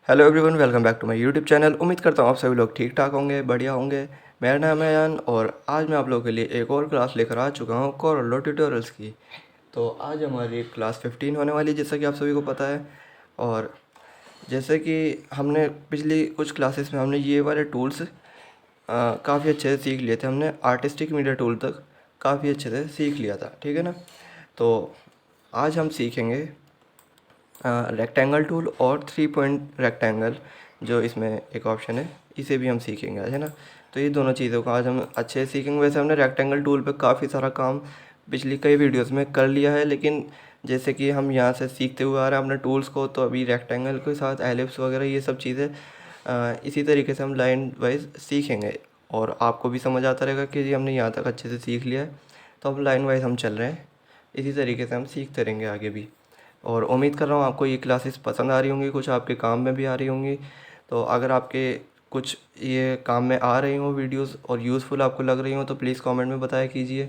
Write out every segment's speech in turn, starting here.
Hello everyone, welcome back to my YouTube channel. उम्मीद करता हूँ आप सभी लोग ठीक ठाक होंगे, बढ़िया होंगे। मेरा नाम है यान और आज मैं आप लोगों के लिए एक और क्लास लेकर आ चुका हूँ कोरोलो ट्यूटोरियल्स की। तो आज हमारी क्लास 15 होने वाली है, जैसा कि आप सभी को पता है। और जैसे कि हमने पिछली कुछ क्लासेस में हमने ये वाले टूल्स काफ़ी अच्छे से सीख लिए थे। हमने आर्टिस्टिक मीडिया टूल तक काफ़ी अच्छे से सीख लिया था, ठीक है ना। तो आज हम सीखेंगे रेक्टेंगल टूल और 3 पॉइंट रेक्टेंगल, जो इसमें एक ऑप्शन है, इसे भी हम सीखेंगे आज, है ना। तो ये दोनों चीज़ों को आज हम अच्छे से सीखेंगे। वैसे हमने रेक्टेंगल टूल पे काफ़ी सारा काम पिछली कई वीडियोस में कर लिया है, लेकिन जैसे कि हम यहाँ से सीखते हुए आ रहे हैं अपने टूल्स को, तो अभी रेक्टेंगल के साथ एलिप्स वगैरह ये सब चीज़ें इसी तरीके से हम लाइन वाइज सीखेंगे और आपको भी समझ आता रहेगा कि जी हमने यहाँ तक अच्छे से सीख लिया है। तो अब लाइन वाइज हम चल रहे हैं, इसी तरीके से हम सीखते रहेंगे आगे भी। और उम्मीद कर रहा हूँ आपको ये क्लासेस पसंद आ रही होंगी, कुछ आपके काम में भी आ रही होंगी। तो अगर आपके कुछ ये काम में आ रही हों वीडियोस और यूज़फुल आपको लग रही हो तो प्लीज़ कमेंट में बताया कीजिए।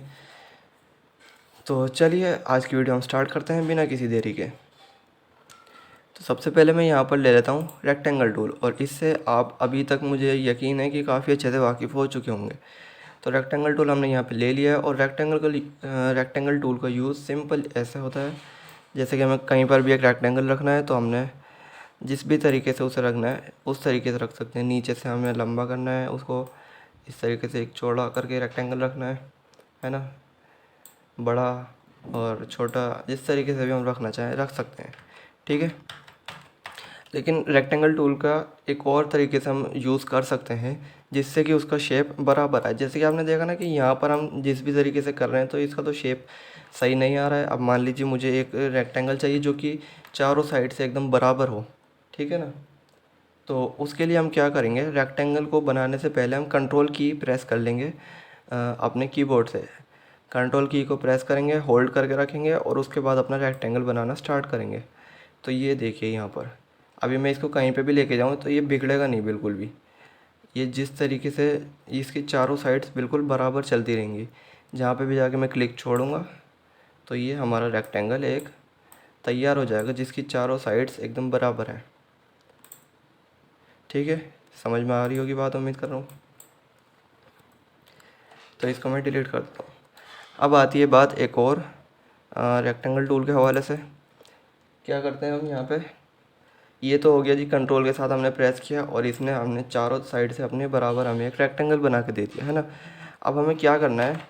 तो चलिए आज की वीडियो हम स्टार्ट करते हैं बिना किसी देरी के। तो सबसे पहले मैं यहाँ पर ले लेता हूँ रेक्टेंगल टूल, और इससे आप अभी तक मुझे यकीन है कि काफ़ी अच्छे से वाकिफ़ हो चुके होंगे। तो रेक्टेंगल टूल हमने यहाँ पे ले लिया है और रेक्टेंगल टूल का यूज़ सिंपल ऐसे होता है, जैसे कि हमें कहीं पर भी एक रेक्टेंगल रखना है तो हमने जिस भी तरीके से उसे रखना है उस तरीके से रख सकते हैं। नीचे से हमें लंबा करना है उसको, इस तरीके से एक चौड़ा करके रेक्टेंगल रखना है ना। बड़ा और छोटा जिस तरीके से भी हम रखना चाहें रख सकते हैं, ठीक है। लेकिन रेक्टेंगल टूल का एक और तरीके से हम यूज़ कर सकते हैं जिससे कि उसका शेप बराबर आए। जैसे कि आपने देखा ना कि यहाँ पर हम जिस भी तरीके से कर रहे हैं तो इसका तो शेप सही नहीं आ रहा है। अब मान लीजिए मुझे एक रेक्टेंगल चाहिए जो कि चारों साइड से एकदम बराबर हो, ठीक है ना। तो उसके लिए हम क्या करेंगे, रेक्टेंगल को बनाने से पहले हम कंट्रोल की प्रेस कर लेंगे अपने कीबोर्ड से। कंट्रोल की को प्रेस करेंगे, होल्ड करके रखेंगे और उसके बाद अपना रेक्टेंगल बनाना स्टार्ट करेंगे। तो ये देखिए यहाँ पर अभी मैं इसको कहीं पे भी लेके जाऊँ तो ये बिगड़ेगा नहीं बिल्कुल भी। ये जिस तरीके से इसकी चारों साइड्स बिल्कुल बराबर चलती रहेंगी। जहाँ पे भी जाके मैं क्लिक छोड़ूंगा तो ये हमारा रेक्टेंगल एक तैयार हो जाएगा जिसकी चारों साइड्स एकदम बराबर हैं, ठीक है। समझ में आ रही होगी बात, उम्मीद कर रहा हूँ। तो इसको मैं डिलीट कर देता हूँ। अब आती है बात एक और रेक्टेंगल टूल के हवाले से। क्या करते हैं हम यहाँ पे, ये तो हो गया जी, कंट्रोल के साथ हमने प्रेस किया और इसने हमने चारों साइड से अपने बराबर हमें एक रेक्टेंगल बना के दे दिया, है ना। अब हमें क्या करना है,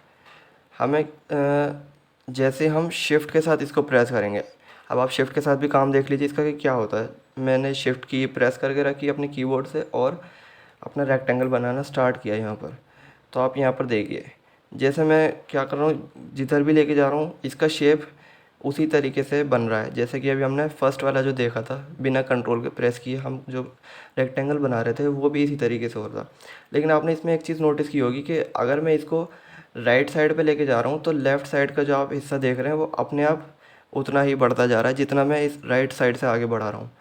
हमें जैसे हम शिफ्ट के साथ इसको प्रेस करेंगे। अब आप शिफ्ट के साथ भी काम देख लीजिए इसका कि क्या होता है। मैंने शिफ्ट की प्रेस करके रखी अपने कीबोर्ड से और अपना रेक्टेंगल बनाना स्टार्ट किया यहाँ पर। तो आप यहाँ पर देखिए जैसे मैं क्या कर रहा हूँ, जिधर भी लेके जा रहा हूँ इसका शेप उसी तरीके से बन रहा है। जैसे कि अभी हमने फर्स्ट वाला जो देखा था, बिना कंट्रोल के प्रेस किए हम जो रेक्टेंगल बना रहे थे वो भी इसी तरीके से हो रहा था। लेकिन आपने इसमें एक चीज़ नोटिस की होगी कि अगर मैं इसको राइट साइड पे लेके जा रहा हूँ तो लेफ़्ट साइड का जो आप हिस्सा देख रहे हैं वो अपने आप उतना ही बढ़ता जा रहा है जितना मैं इस राइट साइड से आगे बढ़ा रहा हूँ।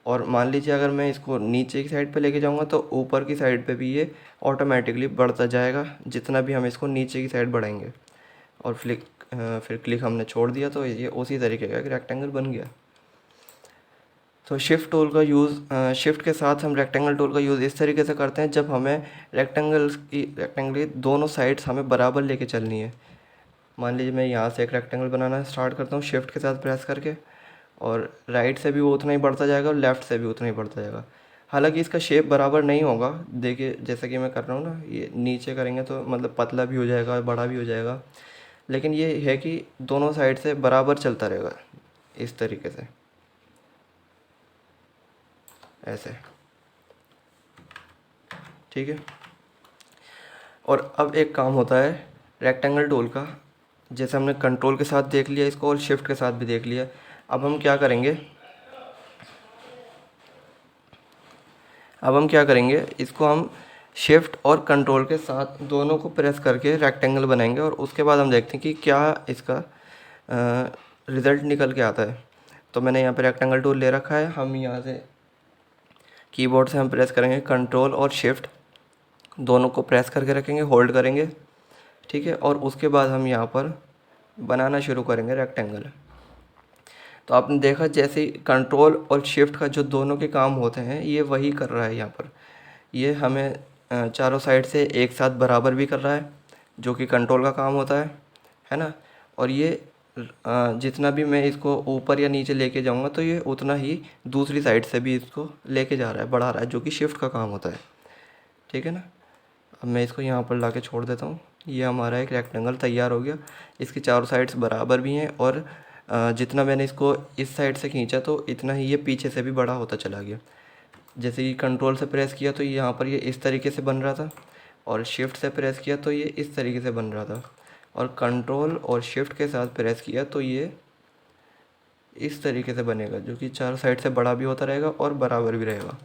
और मान लीजिए अगर मैं इसको नीचे की साइड पे लेके जाऊँगा तो ऊपर की साइड पे भी ये ऑटोमेटिकली बढ़ता जाएगा जितना भी हम इसको नीचे की साइड बढ़ाएंगे। और फिर क्लिक हमने छोड़ दिया तो ये उसी तरीके का एक रेक्टेंगल बन गया। तो शिफ्ट के साथ हम रेक्टेंगल टूल का यूज़ इस तरीके से करते हैं जब हमें रेक्टेंगल की दोनों साइड्स हमें बराबर लेके चलनी है। मान लीजिए मैं यहाँ से एक रेक्टेंगल बनाना स्टार्ट करता हूँ शिफ्ट के साथ प्रेस करके, और राइट से भी वो उतना ही बढ़ता जाएगा और लेफ़्ट से भी उतना ही बढ़ता जाएगा। हालांकि इसका शेप बराबर नहीं होगा, देखिए जैसा कि मैं कर रहा हूँ ना, ये नीचे करेंगे तो मतलब पतला भी हो जाएगा बड़ा भी हो जाएगा। लेकिन ये है कि दोनों साइड से बराबर चलता रहेगा इस तरीके से, ऐसे, ठीक है। और अब एक काम होता है रेक्टेंगल टूल का, जैसे हमने कंट्रोल के साथ देख लिया इसको और शिफ्ट के साथ भी देख लिया। अब हम क्या करेंगे इसको हम शिफ्ट और कंट्रोल के साथ दोनों को प्रेस करके रेक्टेंगल बनाएंगे और उसके बाद हम देखते हैं कि क्या इसका रिज़ल्ट निकल के आता है। तो मैंने यहाँ पे रेक्टेंगल टूल ले रखा है, हम यहाँ से कीबोर्ड से हम प्रेस करेंगे कंट्रोल और शिफ्ट, दोनों को प्रेस करके रखेंगे, होल्ड करेंगे, ठीक है। और उसके बाद हम यहाँ पर बनाना शुरू करेंगे रेक्टेंगल। तो आपने देखा जैसे ही कंट्रोल और शिफ्ट का जो दोनों के काम होते हैं ये वही कर रहा है यहाँ पर। ये हमें चारों साइड से एक साथ बराबर भी कर रहा है, जो कि कंट्रोल का काम होता है ना। और ये जितना भी मैं इसको ऊपर या नीचे लेके जाऊँगा तो ये उतना ही दूसरी साइड से भी इसको लेके जा रहा है, बढ़ा रहा है, जो कि शिफ्ट का काम होता है। ठीक है ना। अब मैं इसको यहाँ पर ला के छोड़ देता हूँ। ये हमारा एक रेक्टेंगल तैयार हो गया। इसकी चारों साइड्स बराबर भी हैं और जितना मैंने इसको इस साइड से खींचा तो इतना ही ये पीछे से भी बड़ा होता चला गया। जैसे कि कंट्रोल से प्रेस किया तो यहाँ पर ये इस तरीके से बन रहा था, और शिफ्ट से प्रेस किया तो ये इस तरीके से बन रहा था, और कंट्रोल और शिफ्ट के साथ प्रेस किया तो ये इस तरीके से बनेगा, जो कि चारों साइड से बड़ा भी होता रहेगा और बराबर भी रहेगा।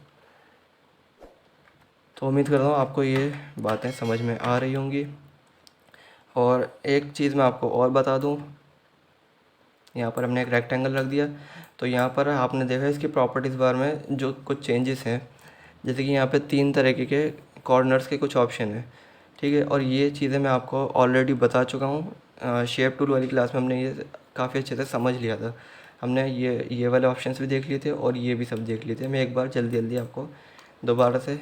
तो उम्मीद करता हूँ आपको ये बातें समझ में आ रही होंगी। और एक चीज़ मैं आपको और बता दूँ, यहाँ पर हमने एक रेक्टेंगल रख दिया, तो यहाँ पर आपने देखा इसकी प्रॉपर्टीज़ बार में जो कुछ चेंजेस हैं, जैसे कि यहाँ पे 3 तरीके के कॉर्नर्स के कुछ ऑप्शन हैं। ठीक है, और ये चीज़ें मैं आपको ऑलरेडी बता चुका हूँ। शेप टूल वाली क्लास में हमने ये काफ़ी अच्छे से समझ लिया था। हमने ये वाले ऑप्शंस भी देख लिए थे और ये भी सब देख लिए थे। मैं एक बार जल्दी जल्दी आपको दोबारा से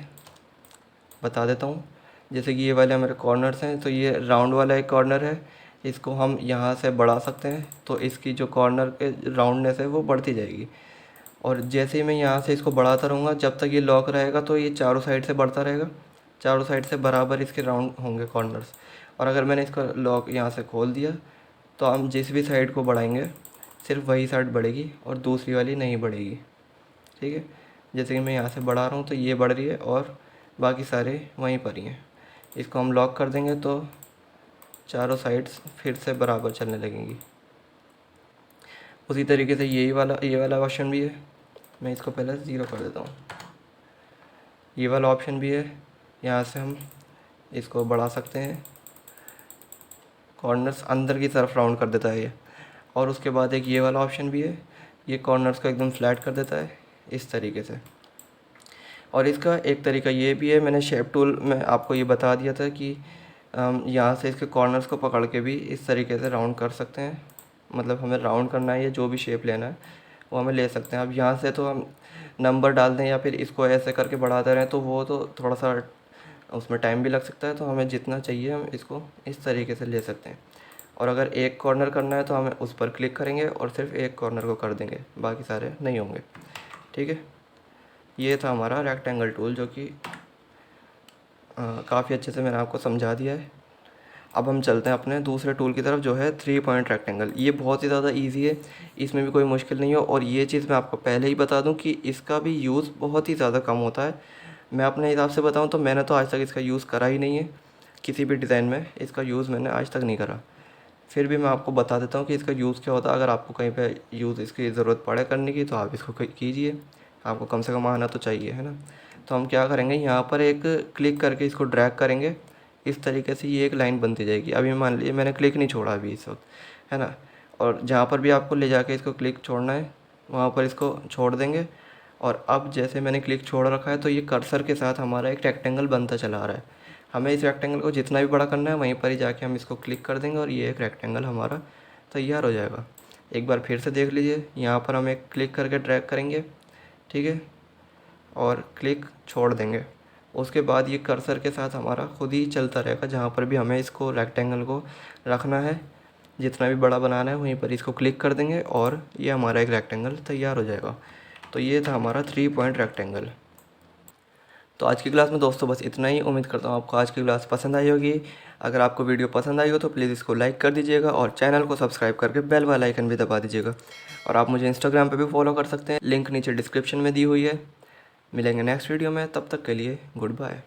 बता देता हूँ। जैसे कि ये वाले हमारे कॉर्नर्स हैं, तो ये राउंड वाला एक कॉर्नर है, इसको हम यहाँ से बढ़ा सकते हैं, तो इसकी जो कॉर्नर के राउंडनेस है वो बढ़ती जाएगी। और जैसे ही मैं यहाँ से इसको बढ़ाता रहूँगा, जब तक ये लॉक रहेगा तो ये चारों साइड से बढ़ता रहेगा, चारों साइड से बराबर इसके राउंड होंगे कॉर्नर्स। और अगर मैंने इसका लॉक यहाँ से खोल दिया तो हम जिस भी साइड को बढ़ाएंगे सिर्फ वही साइड बढ़ेगी और दूसरी वाली नहीं बढ़ेगी। ठीक है, जैसे कि मैं यहाँ से बढ़ा रहा हूँ तो ये बढ़ रही है और बाकी सारे वहीं पर ही हैं। इसको हम लॉक कर देंगे तो चारों साइड्स फिर से बराबर चलने लगेंगी। उसी तरीके से ये वाला ऑप्शन भी है। मैं इसको पहले 0 कर देता हूँ। ये वाला ऑप्शन भी है, यहाँ से हम इसको बढ़ा सकते हैं, कॉर्नर्स अंदर की तरफ राउंड कर देता है ये। और उसके बाद एक ये वाला ऑप्शन भी है, ये कॉर्नर्स को एकदम फ्लैट कर देता है इस तरीके से। और इसका एक तरीका ये भी है, मैंने शेप टूल में आपको ये बता दिया था कि यहाँ से इसके कॉर्नर्स को पकड़ के भी इस तरीके से राउंड कर सकते हैं। मतलब हमें राउंड करना है या जो भी शेप लेना है वो हमें ले सकते हैं। अब यहाँ से तो हम नंबर डाल दें या फिर इसको ऐसे करके बढ़ाते रहें तो वो तो थोड़ा सा उसमें टाइम भी लग सकता है। तो हमें जितना चाहिए हम इसको इस तरीके से ले सकते हैं। और अगर एक कॉर्नर करना है तो हमें उस पर क्लिक करेंगे और सिर्फ एक कॉर्नर को कर देंगे, बाकी सारे नहीं होंगे। ठीक है, ये था हमारा रेक्टेंगल टूल, जो कि काफ़ी अच्छे से मैंने आपको समझा दिया है। अब हम चलते हैं अपने दूसरे टूल की तरफ, जो है 3 पॉइंट रेक्टेंगल। ये बहुत ही ज़्यादा इजी है, इसमें भी कोई मुश्किल नहीं है। और ये चीज़ मैं आपको पहले ही बता दूं कि इसका भी यूज़ बहुत ही ज़्यादा कम होता है। मैं अपने हिसाब से बताऊं तो मैंने तो आज तक इसका यूज़ करा ही नहीं है, किसी भी डिज़ाइन में इसका यूज़ मैंने आज तक नहीं करा। फिर भी मैं आपको बता देता हूँ कि इसका यूज़ क्या होता है। अगर आपको कहीं पर यूज़ इसकी ज़रूरत पड़े करने की तो आप इसको कीजिए, आपको कम से कम आना तो चाहिए, है ना। तो हम क्या करेंगे, यहाँ पर एक क्लिक करके इसको ड्रैग करेंगे, इस तरीके से ये एक लाइन बनती जाएगी। अभी मान लीजिए मैंने क्लिक नहीं छोड़ा अभी इस वक्त, है ना। और जहाँ पर भी आपको ले जाके इसको क्लिक छोड़ना है वहाँ पर इसको छोड़ देंगे। और अब जैसे मैंने क्लिक छोड़ रखा है तो ये कर्सर के साथ हमारा एक रेक्टेंगल बनता चला आ रहा है। हमें इस रेक्टेंगल को जितना भी बड़ा करना है वहीं पर ही जाके हम इसको क्लिक कर देंगे और ये एक रेक्टेंगल हमारा तैयार हो जाएगा। एक बार फिर से देख लीजिए, यहाँ पर हम एक क्लिक करके ड्रैग करेंगे, ठीक है, और क्लिक छोड़ देंगे। उसके बाद ये कर्सर के साथ हमारा खुद ही चलता रहेगा, जहाँ पर भी हमें इसको रेक्टेंगल को रखना है, जितना भी बड़ा बनाना है वहीं पर इसको क्लिक कर देंगे और ये हमारा एक रेक्टेंगल तैयार हो जाएगा। तो ये था हमारा 3 पॉइंट रेक्टेंगल। तो आज की क्लास में दोस्तों बस इतना ही। उम्मीद करता हूँ आपको आज की क्लास पसंद आई होगी। अगर आपको वीडियो पसंद आई हो तो प्लीज़ इसको लाइक कर दीजिएगा और चैनल को सब्सक्राइब करके बेल वाला आइकन भी दबा दीजिएगा। और आप मुझे इंस्टाग्राम पे भी फॉलो कर सकते हैं, लिंक नीचे डिस्क्रिप्शन में दी हुई है। मिलेंगे नेक्स्ट वीडियो में, तब तक के लिए गुड बाय।